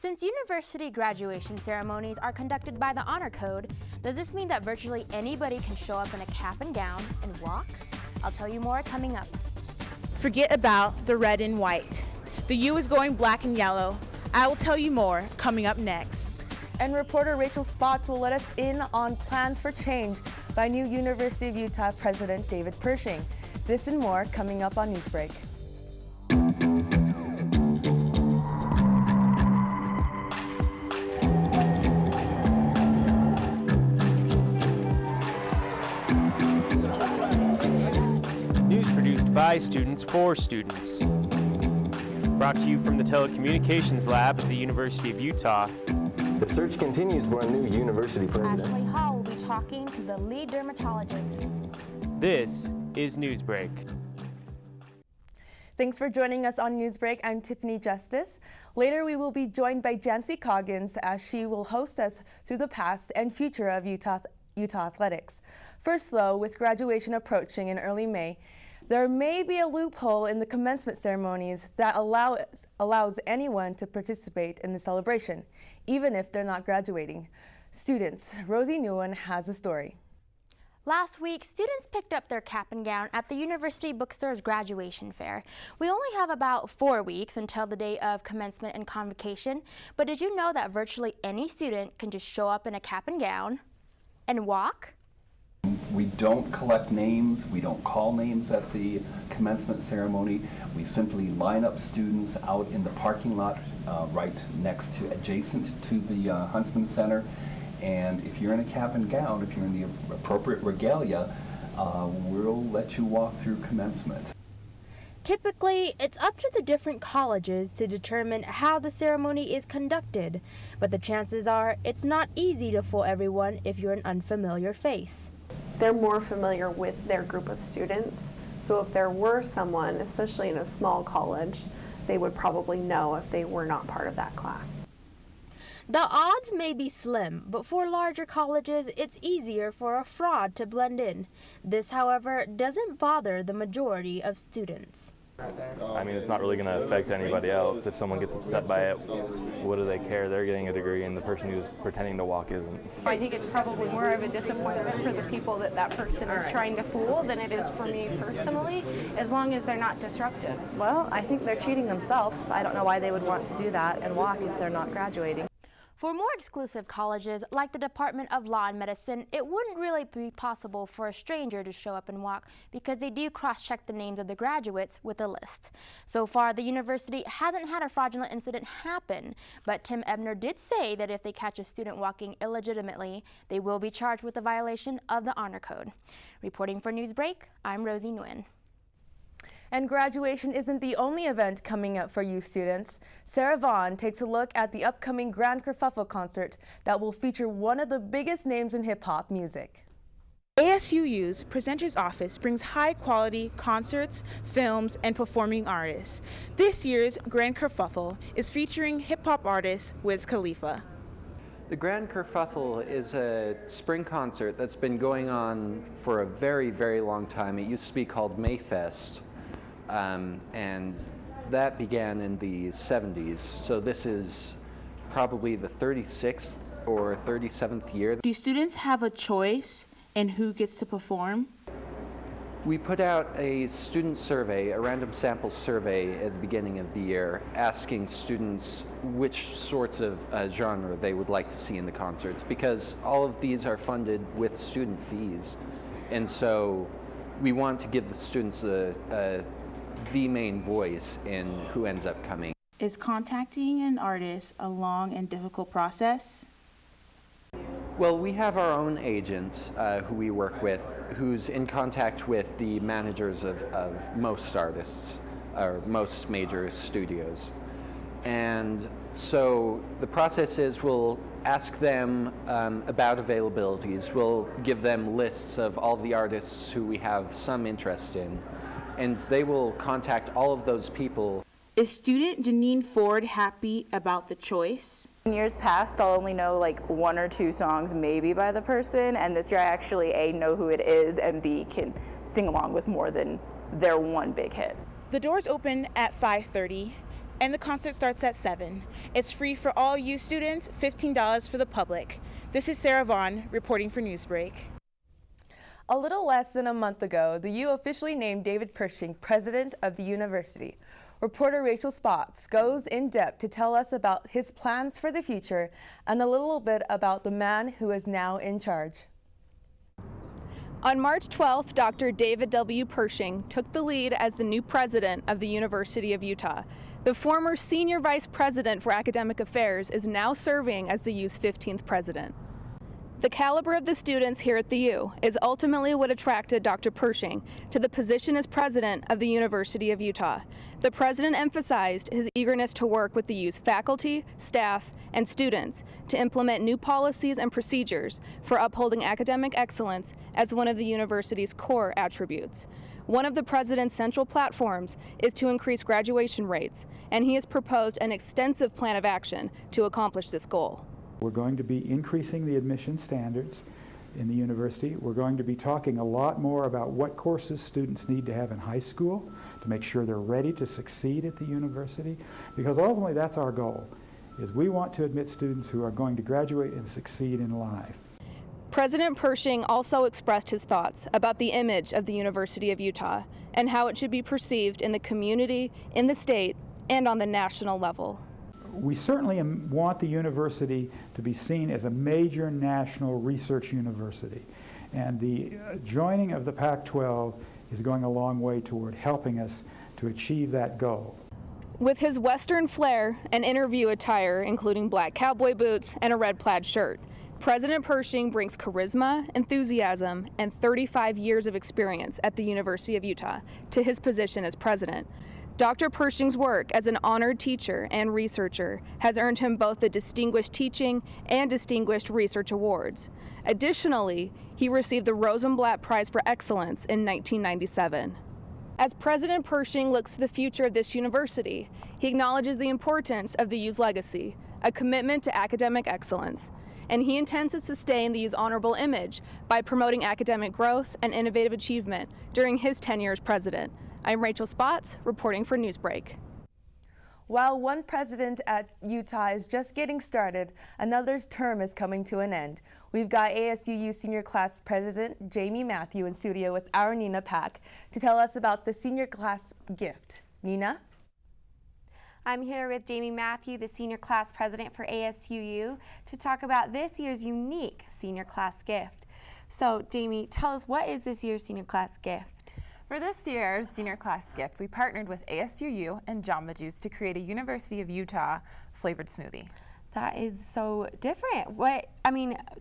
Since university graduation ceremonies are conducted by the Honor Code, does this mean that virtually anybody can show up in a cap and gown and walk? I'll tell you more coming up. Forget about the red and white. The U is going black and yellow. I will tell you more coming up next. And reporter Rachel Spots will let us in on plans for change by new University of Utah President David Pershing. This and more coming up on Newsbreak. News produced by students for students. Brought to you from the Telecommunications Lab at the University of Utah. The search continues for a new university president. Ashley Hall will be talking to the lead dermatologist. This is Newsbreak. Thanks for joining us on Newsbreak. I'm Tiffany Justice. Later we will be joined by Jancy Coggins as she will host us through the past and future of Utah athletics. First though, with graduation approaching in early May, there may be a loophole in the commencement ceremonies that allows anyone to participate in the celebration, even if they're not graduating. Students, Rosie Nguyen has a story. Last week, students picked up their cap and gown at the University Bookstore's graduation fair. We only have about 4 weeks until the day of commencement and convocation, but did you know that virtually any student can just show up in a cap and gown and walk? We don't collect names, we don't call names at the commencement ceremony. We simply line up students out in the parking lot adjacent to the Huntsman Center. And if you're in a cap and gown, if you're in the appropriate regalia, we'll let you walk through commencement. Typically, it's up to the different colleges to determine how the ceremony is conducted, but the chances are it's not easy to fool everyone if you're an unfamiliar face. They're more familiar with their group of students, so if there were someone, especially in a small college, they would probably know if they were not part of that class. The odds may be slim, but for larger colleges, it's easier for a fraud to blend in. This, however, doesn't bother the majority of students. I mean, it's not really going to affect anybody else. If someone gets upset by it, what do they care? They're getting a degree and the person who's pretending to walk isn't. I think it's probably more of a disappointment for the people that person is trying to fool than it is for me personally, as long as they're not disruptive. Well, I think they're cheating themselves. I don't know why they would want to do that and walk if they're not graduating. For more exclusive colleges, like the Department of Law and Medicine, it wouldn't really be possible for a stranger to show up and walk because they do cross-check the names of the graduates with a list. So far, the university hasn't had a fraudulent incident happen, but Tim Ebner did say that if they catch a student walking illegitimately, they will be charged with a violation of the Honor Code. Reporting for Newsbreak, I'm Rosie Nguyen. And graduation isn't the only event coming up for you students. Sarah Vaughn takes a look at the upcoming Grand Kerfuffle concert that will feature one of the biggest names in hip-hop music. ASUU's Presenter's Office brings high-quality concerts, films, and performing artists. This year's Grand Kerfuffle is featuring hip-hop artist Wiz Khalifa. The Grand Kerfuffle is a spring concert that's been going on for a very, very long time. It used to be called Mayfest. And that began in the 70s, so this is probably the 36th or 37th year. Do students have a choice in who gets to perform? We put out a student survey, a random sample survey at the beginning of the year, asking students which sorts of genre they would like to see in the concerts, because all of these are funded with student fees, and so we want to give the students the main voice in who ends up coming. Is contacting an artist a long and difficult process? Well, we have our own agent who we work with, who's in contact with the managers of most artists, or most major studios. And so the process is we'll ask them about availabilities, we'll give them lists of all the artists who we have some interest in, and they will contact all of those people. Is student Janine Ford happy about the choice? In years past, I'll only know like 1 or 2 songs maybe by the person, and this year I actually A, know who it is, and B, can sing along with more than their one big hit. The doors open at 5:30. and the concert starts at 7. It's free for all U students, $15 for the public. This is Sarah Vaughn reporting for Newsbreak. A little less than a month ago, the U officially named David Pershing president of the university. Reporter Rachel Spots goes in depth to tell us about his plans for the future and a little bit about the man who is now in charge. On March 12th, Dr. David W. Pershing took the lead as the new president of the University of Utah. The former senior vice president for academic affairs is now serving as the U's 15th president. The caliber of the students here at the U is ultimately what attracted Dr. Pershing to the position as president of the University of Utah. The president emphasized his eagerness to work with the U's faculty, staff, and students to implement new policies and procedures for upholding academic excellence as one of the university's core attributes. One of the president's central platforms is to increase graduation rates, and he has proposed an extensive plan of action to accomplish this goal. We're going to be increasing the admission standards in the university. We're going to be talking a lot more about what courses students need to have in high school to make sure they're ready to succeed at the university, because ultimately that's our goal, is we want to admit students who are going to graduate and succeed in life. President Pershing also expressed his thoughts about the image of the University of Utah and how it should be perceived in the community, in the state, and on the national level. We certainly want the university to be seen as a major national research university, and the joining of the Pac-12 is going a long way toward helping us to achieve that goal. With his Western flair and interview attire, including black cowboy boots and a red plaid shirt, President Pershing brings charisma, enthusiasm, and 35 years of experience at the University of Utah to his position as president. Dr. Pershing's work as an honored teacher and researcher has earned him both the Distinguished Teaching and Distinguished Research Awards. Additionally, he received the Rosenblatt Prize for Excellence in 1997. As President Pershing looks to the future of this university, he acknowledges the importance of the U's legacy, a commitment to academic excellence, and he intends to sustain the U's honorable image by promoting academic growth and innovative achievement during his tenure as president. I'm Rachel Spots, reporting for Newsbreak. While one president at Utah is just getting started, another's term is coming to an end. We've got ASUU Senior Class President Jamie Matthew in studio with our Nina Pack to tell us about the senior class gift. Nina? I'm here with Jamie Matthew, the Senior Class President for ASUU, to talk about this year's unique senior class gift. So, Jamie, tell us, what is this year's senior class gift? For this year's senior class gift, we partnered with ASUU and Jamba Juice to create a University of Utah flavored smoothie. That is so different.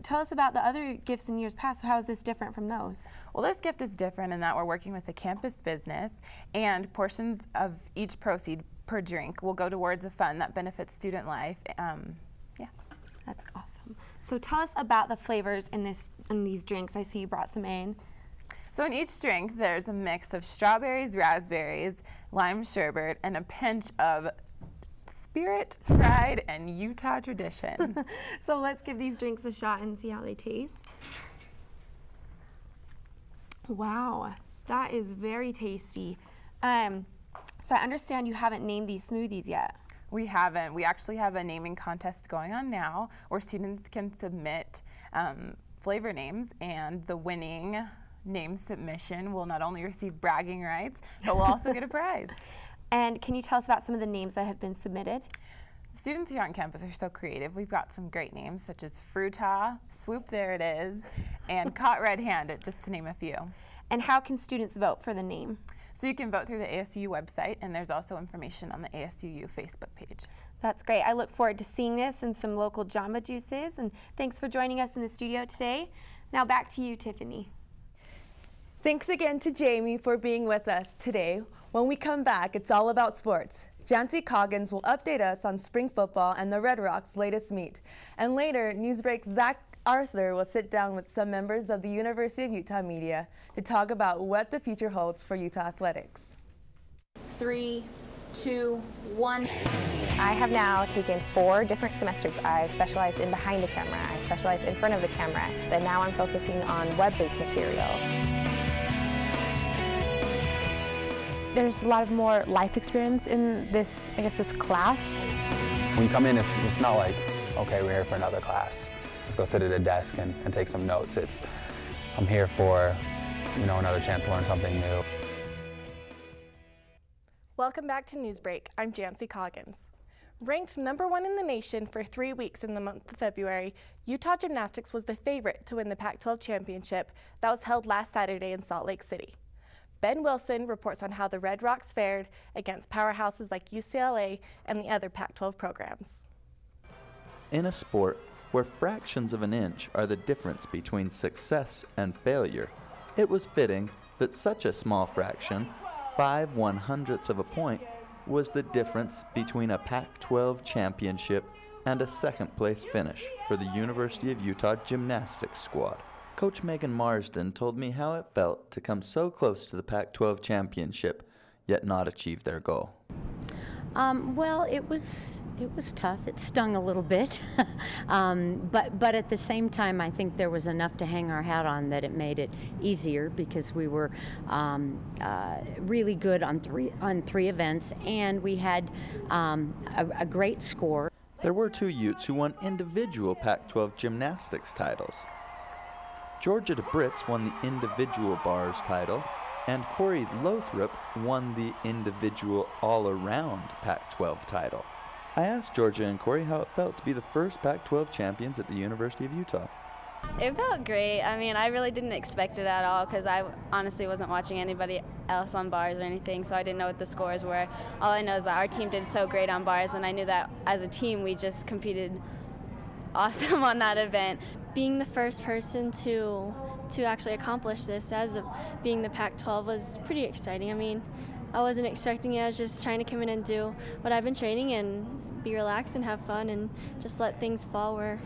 Tell us about the other gifts in years past. How is this different from those? Well, this gift is different in that we're working with a campus business, and portions of each proceed per drink will go towards a fund that benefits student life. That's awesome. So tell us about the flavors in these drinks. I see you brought some in. So in each drink, there's a mix of strawberries, raspberries, lime sherbet, and a pinch of spirit, pride, and Utah tradition. So let's give these drinks a shot and see how they taste. Wow, that is very tasty. So I understand you haven't named these smoothies yet. We haven't. We actually have a naming contest going on now where students can submit flavor names, and the winning name submission will not only receive bragging rights, but will also get a prize. And can you tell us about some of the names that have been submitted? Students here on campus are so creative. We've got some great names such as Fruita, Swoop There It Is, and Caught Red-Handed, just to name a few. And how can students vote for the name? So you can vote through the ASUU website, and there's also information on the ASUU Facebook page. That's great. I look forward to seeing this and some local Jamba Juices. And thanks for joining us in the studio today. Now back to you, Tiffany. Thanks again to Jamie for being with us today. When we come back, it's all about sports. Jancy Coggins will update us on spring football and the Red Rocks' latest meet. And later, Newsbreak's Zach Arthur will sit down with some members of the University of Utah media to talk about what the future holds for Utah athletics. 3, 2, 1. I have now taken 4 different semesters. I've specialized in behind the camera, I specialized in front of the camera, and now I'm focusing on web-based material. There's a lot of more life experience in this, I guess, this class. When you come in, it's not like, okay, we're here for another class. Let's go sit at a desk and take some notes. I'm here for, another chance to learn something new. Welcome back to Newsbreak. I'm Jancy Coggins. Ranked #1 in the nation for 3 weeks in the month of February, Utah Gymnastics was the favorite to win the Pac-12 championship that was held last Saturday in Salt Lake City. Ben Wilson reports on how the Red Rocks fared against powerhouses like UCLA and the other Pac-12 programs. In a sport where fractions of an inch are the difference between success and failure, it was fitting that such a small fraction, 5/100ths of a point, was the difference between a Pac-12 championship and a second-place finish for the University of Utah gymnastics squad. Coach Megan Marsden told me how it felt to come so close to the Pac-12 championship, yet not achieve their goal. Well, it was tough. It stung a little bit, but at the same time, I think there was enough to hang our hat on that it made it easier because we were really good on three events, and we had a great score. There were 2 Utes who won individual Pac-12 gymnastics titles. Georgia DeBritz won the individual bars title, and Corey Lothrop won the individual all-around Pac-12 title. I asked Georgia and Corey how it felt to be the first Pac-12 champions at the University of Utah. It felt great. I mean, I really didn't expect it at all because I honestly wasn't watching anybody else on bars or anything, so I didn't know what the scores were. All I know is that our team did so great on bars, and I knew that as a team we just competed awesome on that event. Being the first person to actually accomplish this as being the Pac-12 was pretty exciting. I mean, I wasn't expecting it. I was just trying to come in and do what I've been training and be relaxed and have fun and just let things fall where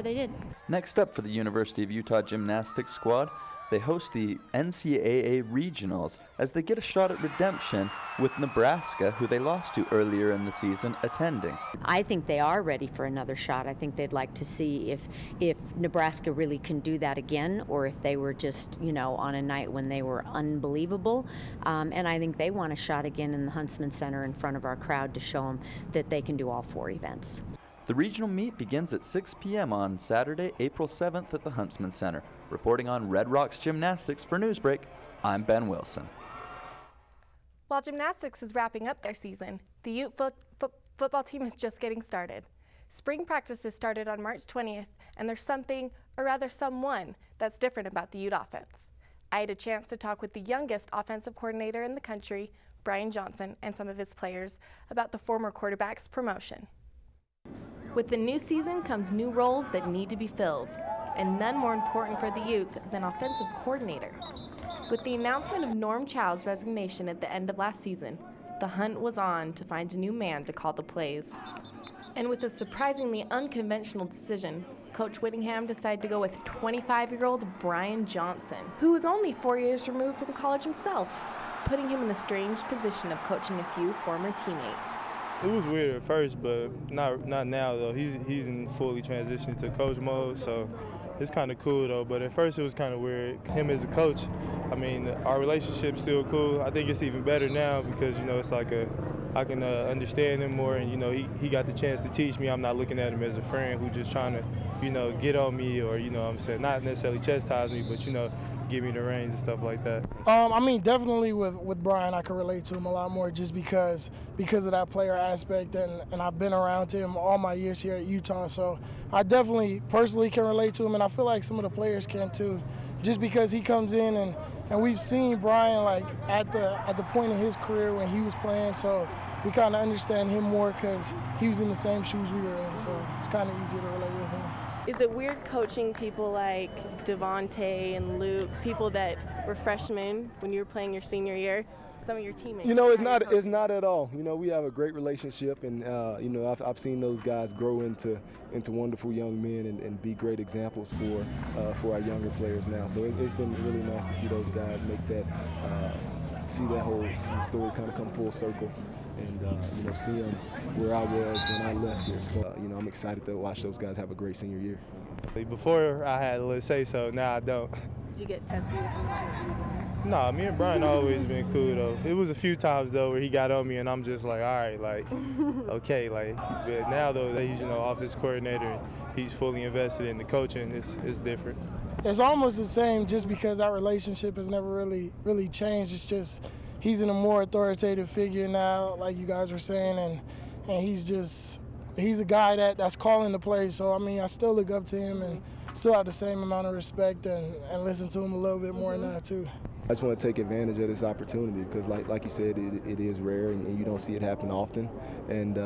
they did. Next up for the University of Utah gymnastics squad, they host the NCAA regionals as they get a shot at redemption with Nebraska, who they lost to earlier in the season, attending. I think they are ready for another shot. I think they'd like to see if Nebraska really can do that again, or if they were just, on a night when they were unbelievable. And I think they want a shot again in the Huntsman Center in front of our crowd to show them that they can do all 4 events. The regional meet begins at 6 p.m. on Saturday, April 7th at the Huntsman Center. Reporting on Red Rocks Gymnastics for Newsbreak, I'm Ben Wilson. While gymnastics is wrapping up their season, the Ute football team is just getting started. Spring practices started on March 20th, and there's something, or rather someone, that's different about the Ute offense. I had a chance to talk with the youngest offensive coordinator in the country, Brian Johnson, and some of his players about the former quarterback's promotion. With the new season comes new roles that need to be filled, and none more important for the Utes than offensive coordinator. With the announcement of Norm Chow's resignation at the end of last season, the hunt was on to find a new man to call the plays. And with a surprisingly unconventional decision, Coach Whittingham decided to go with 25-year-old Brian Johnson, who was only 4 years removed from college himself, putting him in the strange position of coaching a few former teammates. It was weird at first, but not now though. He's in fully transitioned to coach mode, so it's kind of cool though. But at first it was kind of weird. Him as a coach, I mean, our relationship's still cool. I think it's even better now because it's like I can understand him more, and he got the chance to teach me. I'm not looking at him as a friend who's just trying to get on me or I'm saying not necessarily chastise me, but give me the reins and stuff like that. I mean, definitely with Brian, I can relate to him a lot more just because of that player aspect, and I've been around him all my years here at Utah, so I definitely personally can relate to him, and I feel like some of the players can too, just because he comes in and we've seen Brian like at the point in his career when he was playing, so we kind of understand him more because he was in the same shoes we were in, so it's kind of easier to relate with him. Is it weird coaching people like Devontae and Luke, people that were freshmen when you were playing your senior year, some of your teammates? It's not at all. We have a great relationship, and I've seen those guys grow into wonderful young men and be great examples for our younger players now. So it's been really nice to see those guys make that, see that whole story kind of come full circle, and see them where I was when I left here. So I'm excited to watch those guys have a great senior year. Before I had to say so, now I don't. Did you get tested? Nah, me and Brian always been cool though. It was a few times though where he got on me and I'm just like, all right, like, okay, like. But now though that he's offense coordinator and he's fully invested in the coaching, it's different. It's almost the same, just because our relationship has never really changed. It's just he's in a more authoritative figure now, like you guys were saying, and he's a guy that's calling the play. So I mean, I still look up to him and still have the same amount of respect and listen to him a little bit more now too. I just want to take advantage of this opportunity because, like you said, it is rare and you don't see it happen often. And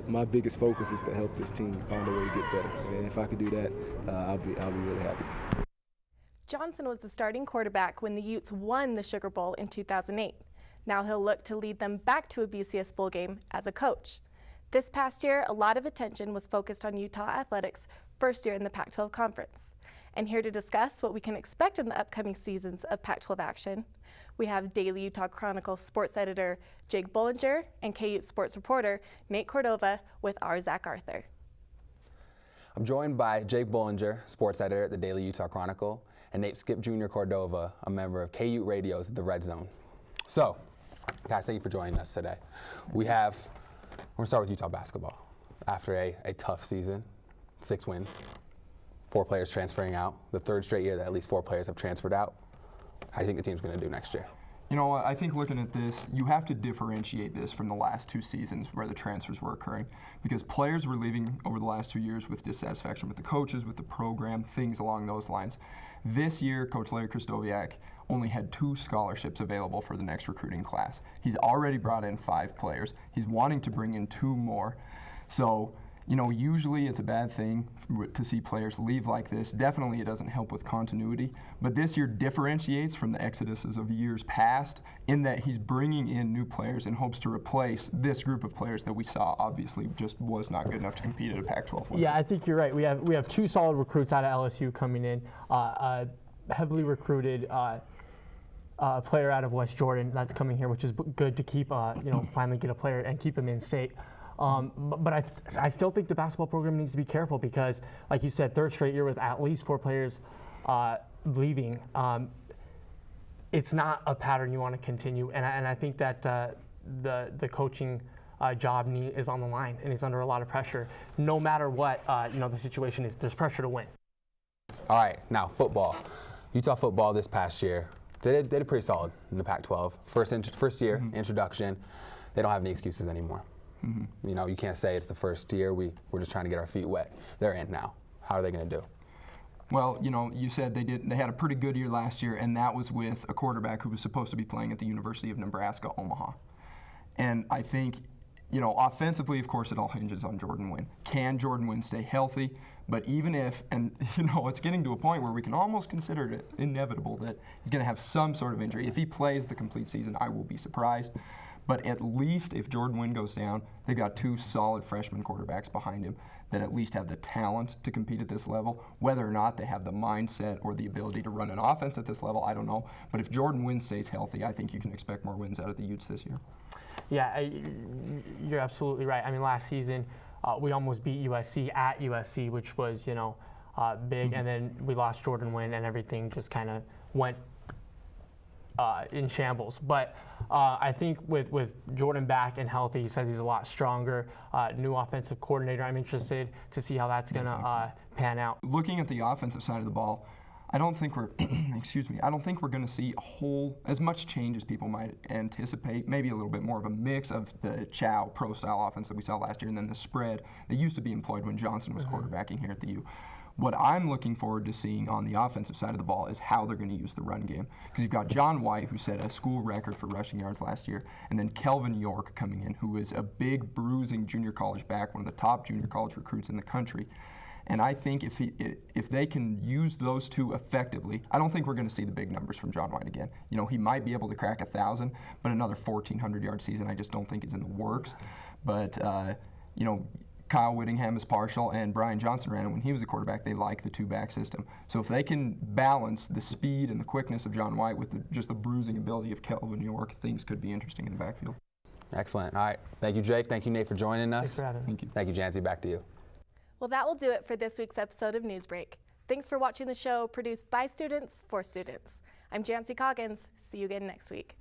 my biggest focus is to help this team find a way to get better. And if I could do that, I'll be really happy. Johnson was the starting quarterback when the Utes won the Sugar Bowl in 2008. Now he'll look to lead them back to a BCS bowl game as a coach. This past year, a lot of attention was focused on Utah athletics' first year in the Pac-12 Conference. And here to discuss what we can expect in the upcoming seasons of Pac-12 action, we have Daily Utah Chronicle sports editor Jake Bollinger and KU sports reporter Nate Cordova with our Zach Arthur. I'm joined by Jake Bollinger, sports editor at the Daily Utah Chronicle, and Nate Skip Jr. Cordova, a member of KU Radio's The Red Zone. So, guys, thank you for joining us today. We're going to start with Utah basketball. After a tough season, 6 wins. 4 players transferring out, the third straight year that at least 4 players have transferred out. How do you think the team's going to do next year? You know, I think looking at this, you have to differentiate this from the last 2 seasons where the transfers were occurring, because players were leaving over the last 2 years with dissatisfaction with the coaches, with the program, things along those lines. This year, Coach Larry Krzyzewski only had 2 scholarships available for the next recruiting class. He's already brought in 5 players. He's wanting to bring in 2 more. So, you know, usually it's a bad thing to see players leave like this. Definitely it doesn't help with continuity, but this year differentiates from the exoduses of years past in that he's bringing in new players in hopes to replace this group of players that we saw obviously just was not good enough to compete at a Pac-12 level. Yeah, I think you're right. We have 2 solid recruits out of LSU coming in, heavily recruited player out of West Jordan that's coming here, which is good to keep, finally get a player and keep him in state. But I still think the basketball program needs to be careful because, like you said, third straight year with at least 4 players leaving. It's not a pattern you want to continue, and I think that the coaching job is on the line, and he's under a lot of pressure. No matter what the situation is, there's pressure to win. All right, now football. Utah football this past year, they did pretty solid in the Pac-12. First year, introduction. They don't have any excuses anymore. Mm-hmm. You know, you can't say it's the first year, we're just trying to get our feet wet. They're in now. How are they going to do? Well, you know, you said they had a pretty good year last year, and that was with a quarterback who was supposed to be playing at the University of Nebraska, Omaha. And I think, you know, offensively, of course, it all hinges on Jordan Wynn. Can Jordan Wynn stay healthy? But even if, and you know, it's getting to a point where we can almost consider it inevitable that he's going to have some sort of injury. If he plays the complete season, I will be surprised. But at least if Jordan Wynn goes down, they've got 2 solid freshman quarterbacks behind him that at least have the talent to compete at this level. Whether or not they have the mindset or the ability to run an offense at this level, I don't know. But if Jordan Wynn stays healthy, I think you can expect more wins out of the Utes this year. Yeah, you're absolutely right. I mean, last season we almost beat USC at USC, which was, big, mm-hmm. And then we lost Jordan Wynn and everything just kind of went in shambles. But I think with Jordan back and healthy, he says he's a lot stronger. New offensive coordinator. I'm interested to see how that's going to pan out. Looking at the offensive side of the ball, I don't think we're I don't think we're going to see as much change as people might anticipate. Maybe a little bit more of a mix of the Chow pro-style offense that we saw last year, and then the spread that used to be employed when Johnson was quarterbacking here at the U. What I'm looking forward to seeing on the offensive side of the ball is how they're going to use the run game. Because you've got John White, who set a school record for rushing yards last year, and then Kelvin York coming in, who is a big, bruising junior college back, one of the top junior college recruits in the country. And I think if they can use those 2 effectively, I don't think we're going to see the big numbers from John White again. You know, he might be able to crack 1,000, but another 1,400-yard season I just don't think is in the works. But, Kyle Whittingham is partial, and Brian Johnson ran it when he was a quarterback. They like the 2-back system. So if they can balance the speed and the quickness of John White with just the bruising ability of Kelvin York, things could be interesting in the backfield. Excellent. All right. Thank you, Jake. Thank you, Nate, for joining us. Thanks for having me. Thank you. Thank you, Jancy. Back to you. Well, that will do it for this week's episode of Newsbreak. Thanks for watching the show produced by students for students. I'm Jancy Coggins. See you again next week.